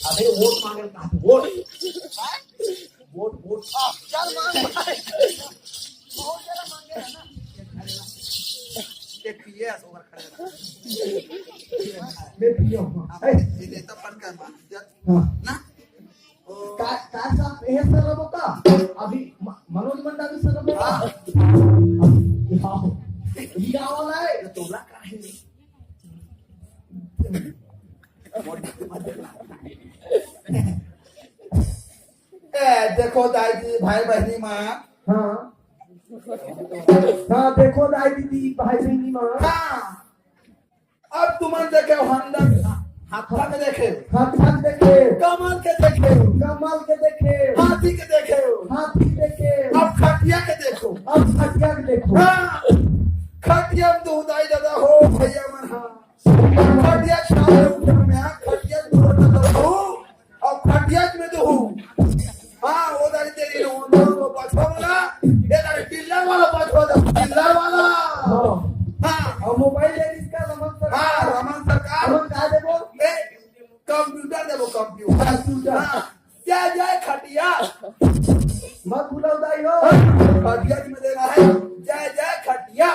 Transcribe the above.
अबे वोट मांगे का वोट वोट वोट चल मांग भाई बहुत जरा मांगे है ना ये पिए ओवर खड़े मैं पियो ए ये देता पर का मान ना काय साहब हे सर्व का अभी मनोज मंडावी सर्व का ही गावाला आहे तोला काय ए देखो दादी भाई बहनी माँ हाँ हाँ देखो दाई दीदी भाई बहनी माँ हाँ अब तुम देखे हंडन हाथ के देखे हाथ हाथ देखे कमल के देखे कमल के देखे हाथी के देखे हाथी देखे अब खटिया के देखो अब खटिया के देखो हाँ खटिया में तो उदाई दादा हो भैया मन हाँ खटिया छाले ऊपर में हाँ खटिया दूर न हो अब खटिया में तो हूँ हाँ वो दारी तेरी वो पछोला ये दारी टिल्ला वाला पछोला टिल्ला वाला हाँ और मोबाइल ले इसका रमन सर हाँ रमन सरकार रमन का देखो कंप्यूटर देखो कंप्यूटर कंप्यूटर हाँ क्या जाए खटिया मत भूलो दाई हो खटिया में देना है जय जय खटिया